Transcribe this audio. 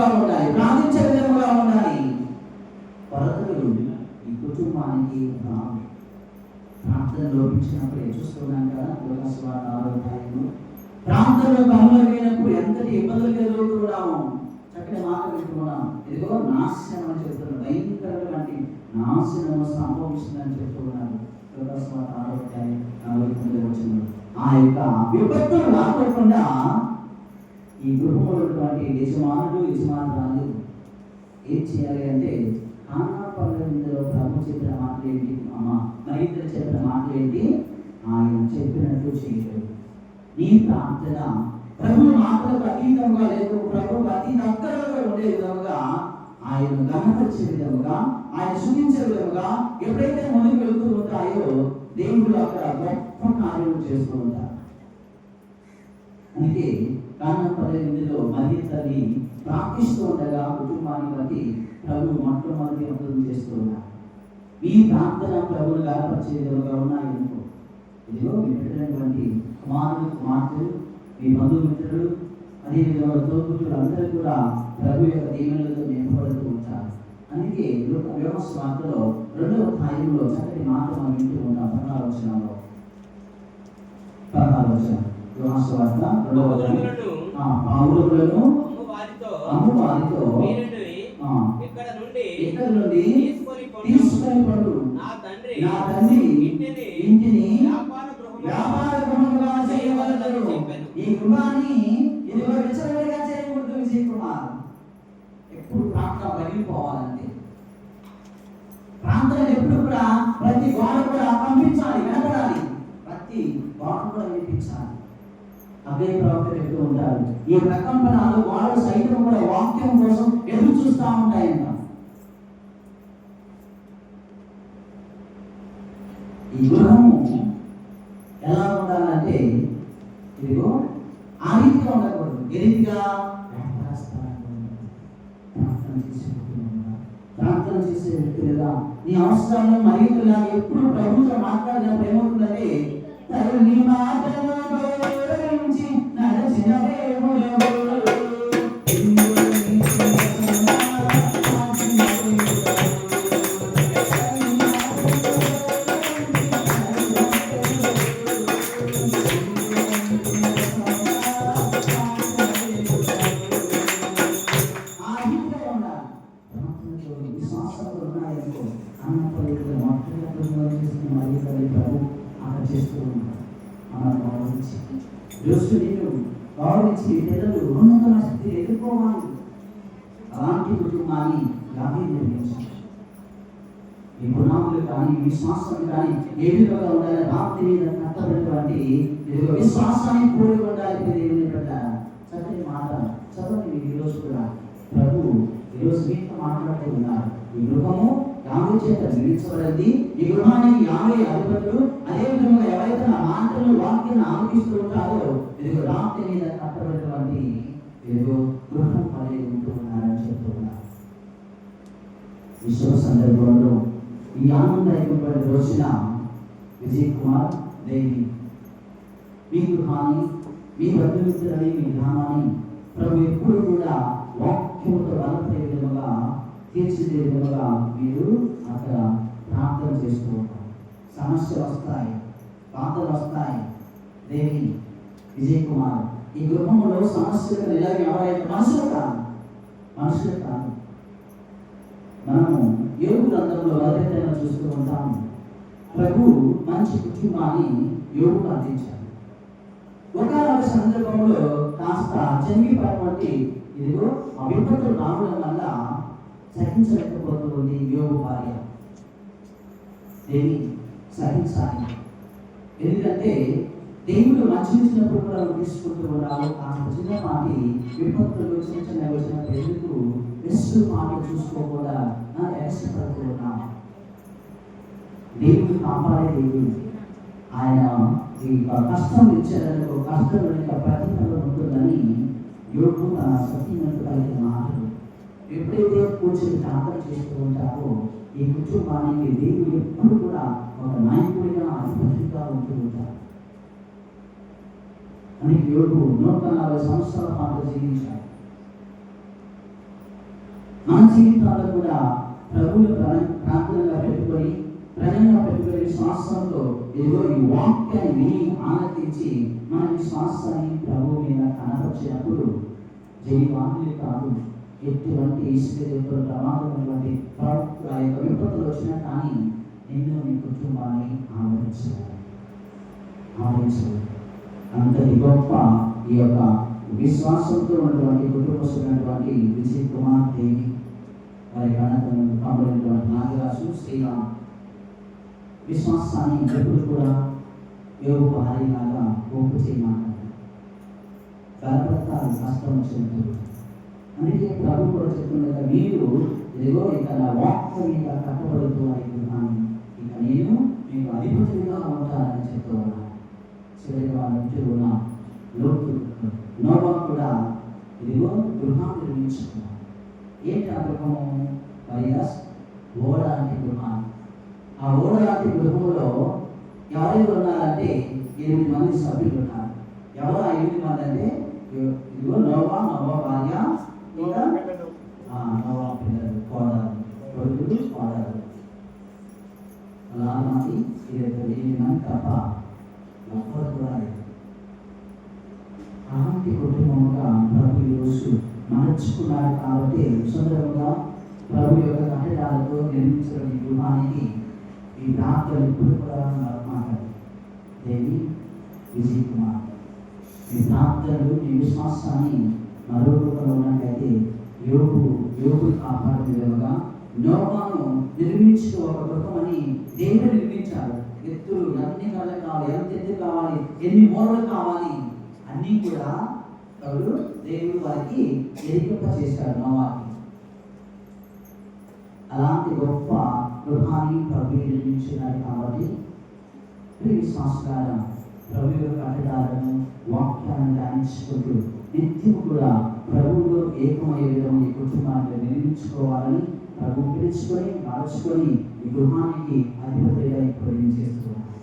విధముగా ఉండాలి, ప్రార్థించే విధముగా ఉండాలి. కొరతలు ఈ కుటుంబానికి ప్రార్థన లోపించినప్పుడు చూస్తున్నాం కదా. యోహాను సువార్త 6వ అధ్యాయంలో ప్రార్థనలో కనుమరుగైనప్పుడు ఎంతటి ఇబ్బందులు ఎదుర్కొన్నాము. చక్కటి మాట వింటున్నాం. ఇదిగో నాశనం అని చెప్తున్నారు, భయంకరమైన నాశనము సంభవిస్తుందని చెప్తున్నారు. యోహాను సువార్త 6వ అధ్యాయం 49వ వచనంలో ఆ యొక్క విపత్తులు రాకుండా ఈ గృహంలో ఉన్నటువంటి యజమానురాలు ఏం చేయాలి అంటే, కానా పల్లె విందులో ప్రభు చెప్పిన మాటలు ఏంటి, మరి ఇద్దరు చెప్పిన మాటలు ఏంటి, ఆయన చెప్పినట్టు చేయలేదు. నీ ప్రార్థన ప్రభు మాటలకు అతీతంగా లేదు, ప్రభువుకు అతి దగ్గరగా ఉండే విధముగా, ఆయన గమనించే విధముగా, ఆయన సూచించే విధముగా ఎప్పుడైతే ముందుకు వెళ్తూ ఉంటాయో దేవుడు అక్కడ గొప్ప కార్యాలు చేస్తూ ఉంటారు. అందుకే కానా పల్లె విందులో మరి తల్లి ప్రార్థిస్తూ ఉండగా కుటుంబాన్ని బట్టి ప్రభు మొట్టమొదటి అర్థం చేస్తూ ఉన్నారు. మీ ప్రార్థన ప్రభువును గణపరిచే విధముగా ఉన్నాయనుకో, ఇదిగో మీ పెట్టినటువంటి కుమారులు కుమార్తెలు, మీ బంధుమిత్రులు, అదేవిధంగా తోబుట్టులు అందరూ కూడా ప్రభు యొక్క దీవెనలతో నింపబడుతూ ఉంటారు. అందుకే యోహాను సువార్తలో 2వ అధ్యాయంలో చక్కటి మాట మనం వింటూ ఉంటాం. 16వ వచనంలో యోహాను సువార్త 2వ అధ్యాయం పావులను అమ్ము వారితో ఇక్కడ నుండి తీసుకొని పడు, నా తండ్రి ఇంటిని వ్యాపార గృహముగా చేయవలెను. ఈ గృహాన్ని ఇదిగో విచ్చలవిడిగా చేయకూడదు. విజయ్ కుమార్ ఎప్పుడు ప్రార్థన పగిలిపోవాలంటే, ప్రార్థన ఎప్పుడు కూడా ప్రతి గోడ కూడా పంపించాలి, వినపడాలి, ప్రతి గోడ కూడా వినిపించాలి. అదే ప్రవక్త చెప్తూ ఉంటారు, ఈ ప్రకంపనాలు గోడలు సైతం కూడా వాక్యం కోసం ఎదురు చూస్తూ ఉంటాయంట. ఈ గృహము ఎలా ఉండాలంటే, ఇదిగో ఆ రీతిగా ఉండకూడదు. ఏ రీతిగా? ప్రార్థన చేసే వ్యక్తులుగా, నీ అవసరాలను మరింతగా ఎప్పుడు ప్రభుత్వం మాట్లాడినప్పుడు ఏమవుతుందంటే, తల్లి మాటలను గౌరవించి నడచిన దేవుడెవరు? గౌరవించి పిల్లలు ఉన్నతమైన స్థితిని ఎదుర్కోవాలి. అలాంటి కుటుంబాన్ని గాలి నిర్మించాలి. ఈ గుణాలు కానీ విశ్వాసం కానీ ఏ విధంగా ఉండాలి, రాత్రి మీద కట్టబడినటువంటి విశ్వాసాన్ని కూడి ఉండాలి. దేవుని బిడ్డ చక్కని మాట చదవండి. ఈరోజు కూడా ప్రభు ఈరోజు మీతో మాట్లాడుతూ ఉన్నారు. ఈ గృహము యాభై చేత నిర్మించబడింది. ఈ గృహానికి 50 అధిపతులు, అదేవిధంగా ఎవరైతే నా మాటలు వాక్యాన్ని ఆలోచిస్తూ ఉంటారో ఇదిగో రాత్రి మీద కట్టబడినటువంటి ఇదిగో గృహం పని ఉంటూ ఉన్నారని చెప్తున్నారు. విశ్వ సందర్భంలో ఈ ఆనందమైనటువంటి రోజున విజయ్ కుమార్ దేవి మీ గృహాన్ని, మీ బంధుమిత్రులని, మీ గ్రామాన్ని ప్రభు ఎప్పుడు కూడా వాక్యంతో బలపడే విధముగా, తీర్చిదే విధముగా మీరు అక్కడ ప్రార్థన చేస్తూ ఉంటారు. సమస్యలు వస్తాయి, బాధలు వస్తాయి. దేవి విజయ్ కుమార్ ఈ గృహంలో సమస్యలు ఇలాగే ఎవరైతే మనుషులు కాదు. మనము యోగు గ్రంథంలో ఎవరైతే చూస్తూ ఉంటాము. ప్రభు మంచి కుటుంబాన్ని యోగుకు అందించారు. ఒకనొక సందర్భంలో కాస్త చెంగిపడినటువంటి ఇదిగో ఆ విపత్తులు రావడం వల్ల సహించలేకపోతుంది యోగు భార్య. దేవి సహించాలి, ఎందుకంటే దేవుడు మంచి ఇచ్చినప్పుడు కూడా తీసుకుంటూ ఉన్నాము. కాస్త చిన్నపాటి విపత్తులు చిన్న వచ్చినప్పుడు ఎందుకు విశ్వ మాట చూసుకోకుండా ఎగసిపడుతూ ఉన్నాము. దేవుడు కాపాడే దేవుడు. ఆయన ఈ కష్టం ఇచ్చేందుకు కష్టం ప్రతిఫలం ఉంటుందని యోగు తన సత్యమంతు కలిగిన మాటలు ఎప్పుడైతే కూర్చొని ప్రార్థన చేస్తూ ఉంటారో ఈ కుటుంబానికి దేవుడు ఎప్పుడు కూడా ఒక నాయకుడిగా, అధిపతిగా ఉంటూ ఉంటారు. అని యోగు 140 సంవత్సరాల పాటు జీవించారు. మన జీవితాల్లో కూడా ప్రభువుని ప్రార్థనగా పెట్టుకొని ప్రణంగా పెట్టుకొని విశ్వాసంతో ఏదో ఈ వాక్యాన్ని విని ఆనందించి మన విశ్వాసాన్ని ప్రభువు మీద కనపరిచినప్పుడు జయవాణులు కాదు, ఎటువంటి ఇసుక ప్రమాదమైనటువంటి ఆ యొక్క విపత్తులు వచ్చినా కానీ నిన్ను నీ కుటుంబాన్ని ఆవరించలేదు. అంతటి గొప్ప ఈ యొక్క విశ్వాసంతో ఉన్నటువంటి కుటుంబస్తున్నటువంటి విజయ్ కుమార్ దేవి వారి గణతను కాబడినటువంటి నాగరాజు శ్రీరామ్ విశ్వాసాన్ని ఎప్పుడు కూడా యోగు భారీలాగా ఒప్పు చేయమాటారు, బలపడతారు కష్టం వచ్చినప్పుడు. అందుకే ప్రభు కూడా చెప్తున్నారు, మీరు ఇదిగో ఇక నా వాక్య మీద కట్టబడుతూ అనుకున్నాను, ఇక నేను మీకు అధిపతిగా ఉంటానని చెప్తూ ఉన్నాను. చివరిగా వాళ్ళ ఇంటి ఉన్న లోతు నోవా కూడా ఇదిగో గృహాన్ని నిర్మించుకున్నాను. ఏంటి ఆ గృహము? వైరస్ ఓడ లాంటి గృహాన్ని. ఆ ఓడ లాంటి గృహంలో ఎవరెవరు ఉన్నారంటే 8 మంది సభ్యులు ఉన్నారు. ఎవరు ఆ 8 మంది అంటే ఇదిగో నోవా, నోవా భార్య, ఇంకా నోవా పిల్లలు, కొడుకులు, కోడలు, 4 మంది. 8 మంది తప్ప ఒక్కరు కూడా లేదు. అలాంటి కుటుంబంగా ప్రభు ఈరోజు మరచుకున్నాడు. కాబట్టి సుందరంగా ప్రభు యొక్క కట్టడాలతో నిర్మించిన ఈ గృహానికి ఈ ప్రాంతాలు ఇప్పుడు కూడా మాట్లాడు. దేవి విజయ్ కుమార్, ఈ ప్రాంతాలు ఈ విశ్వాసాన్ని మరో రూపంలో ఉన్నట్లయితే యోగు కాపాడే విధంగా నోవాను నిర్మించిన ఒక గృహమని దేవుడు నిర్మించాడు. ఎత్తులు ఎన్ని కళ్ళు కావాలి, ఎంత ఎత్తు కావాలి, ఎన్ని మూలలు కావాలి అన్నీ కూడా దేవుడు వారికి ఎరికింప చేశాడు నోవాకి. అలాంటి గొప్ప గృహాన్ని ప్రభు నిర్మించినాడు. కాబట్టి విశ్వాసకారం ప్రభు యొక్క కట్టడాలను వాక్యాలను ధ్యానించుకుంటూ నిత్యం కూడా ప్రభువులో ఏకమయ్యే విధంగా ఈ కుటుంబాన్ని నిర్మించుకోవాలని ప్రభు పిలుచుకొని మార్చుకొని ఈ గృహానికి అధిపతిగా ఇప్పుడు చేస్తున్నాడు.